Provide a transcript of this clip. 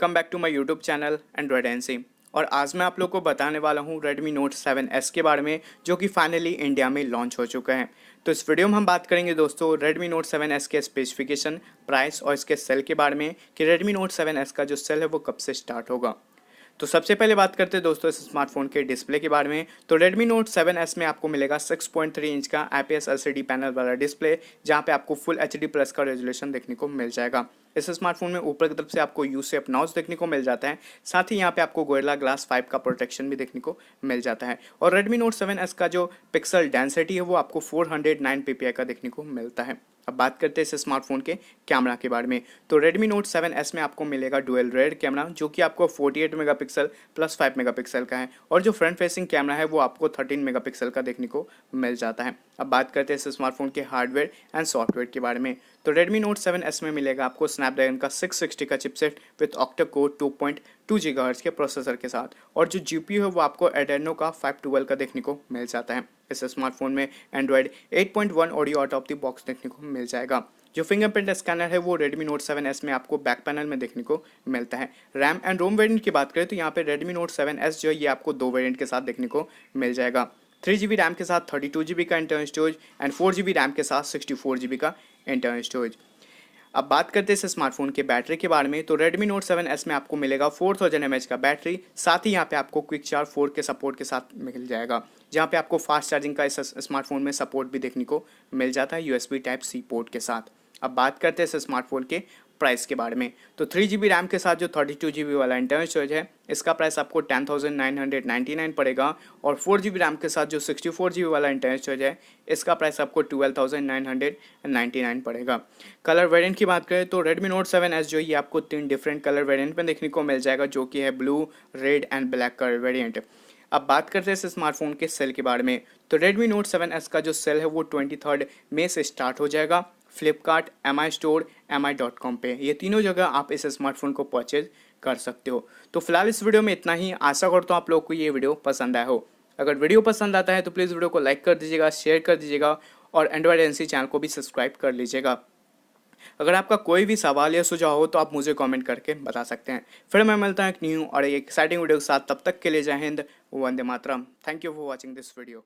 Welcome back to my YouTube channel Android NC. और आज मैं आप लोग को बताने वाला हूँ Redmi Note 7S के बारे में, जो कि फाइनली इंडिया में लॉन्च हो चुका है। तो इस वीडियो में हम बात करेंगे दोस्तों Redmi Note 7S के स्पेसिफिकेशन, प्राइस और इसके सेल के बारे में कि Redmi Note 7S का जो सेल है वो कब से स्टार्ट होगा। तो सबसे पहले बात करते हैं दोस्तों इस स्मार्टफोन के डिस्प्ले के बारे में। तो Redmi Note 7S में आपको मिलेगा 6.3 इंच का IPS LCD पैनल वाला डिस्प्ले, जहां पे आपको फुल HD प्लस का रेजोल्यूशन देखने को मिल जाएगा। इस स्मार्टफोन में ऊपर की तरफ से आपको यू शेप नॉच देखने को मिल जाता है, साथ ही यहाँ पे आपको गोरिल्ला ग्लास 5 का प्रोटेक्शन भी देखने को मिल जाता है। और Redmi Note 7S का जो पिक्सल डेंसिटी है वो आपको 409 ppi का देखने को मिलता है। अब बात करते हैं इस स्मार्टफोन के कैमरा के बारे में। तो Redmi Note 7S में आपको मिलेगा डुअल रेयर कैमरा, जो कि आपको 48 मेगापिक्सल प्लस 5 मेगापिक्सल का है, और जो फ्रंट फेसिंग कैमरा है वो आपको 13 मेगापिक्सल का देखने को मिल जाता है। अब बात करते हैं इस स्मार्टफोन के हार्डवेयर एंड सॉफ्टवेयर के बारे में। तो Redmi Note 7S में मिलेगा आपको Snapdragon का 660 का chipset with octa core 2.2 GHz के प्रोसेसर के साथ, और जो GPU है वो आपको Adreno का 512 का देखने को मिल जाता है। इस स्मार्टफोन में Android 8.1 audio out of the box देखने को मिल जाएगा। जो फिंगरप्रिंट स्कैनर है वो Redmi Note 7S में आपको बैक पैनल में देखने को मिलता है। रैम एंड रोम वेरिएंट की बात करें तो यहाँ पे Redmi Note 7S जो है ये आपको दो वेरिएंट के साथ देखने को मिल जाएगा। 3GB रैम के साथ 32GB का internal storage and 4GB RAM के साथ 64GB का इंटरनल स्टोरेज। अब बात करते हैं इस स्मार्टफोन के बैटरी के बारे में। तो Redmi Note 7S में आपको मिलेगा 4000 mAh का बैटरी, साथ ही यहाँ पे आपको क्विक चार्ज 4 के सपोर्ट के साथ मिल जाएगा, जहाँ पे आपको फास्ट चार्जिंग का इस स्मार्टफोन में सपोर्ट भी देखने को मिल जाता है USB Type-C पोर्ट के साथ। अब बात करते हैं इस स्मार्टफोन के प्राइस के बारे में। तो 3GB रैम के साथ जो 32GB वाला इंटरनल स्टोरेज है इसका प्राइस आपको 10,999 पड़ेगा, और 4GB रैम के साथ जो 64GB वाला इंटरनल स्टोरेज है इसका प्राइस आपको 12,999 पड़ेगा। कलर वेरिएंट की बात करें तो Redmi Note 7S जो ये आपको 3 डिफरेंट कलर वेरिएंट में देखने को मिल जाएगा, जो कि है blue, red and black colour variant. अब बात करते हैं इस स्मार्टफोन के सेल के बारे में। तो Redmi Note 7S का जो सेल है वो 23 मई से स्टार्ट हो जाएगा। फ्लिपकार्ट, MI स्टोर, mi.com पे, ये तीनों जगह आप इस स्मार्टफोन को परचेज कर सकते हो। तो फिलहाल इस वीडियो में इतना ही। आशा करता हूँ आप लोग को ये वीडियो पसंद आया हो। अगर वीडियो पसंद आता है तो प्लीज़ वीडियो को लाइक कर दीजिएगा, शेयर कर दीजिएगा, और एंड्रॉयड एनसी चैनल को भी सब्सक्राइब कर लीजिएगा। अगर आपका कोई भी सवाल या सुझाव हो तो आप मुझे कमेंट करके बता सकते हैं। फिर मैं मिलता हूँ एक न्यू और एक एक्साइटिंग वीडियो के साथ। तब तक के लिए जय हिंद, वंदे मातरम। Thank you for watching this video.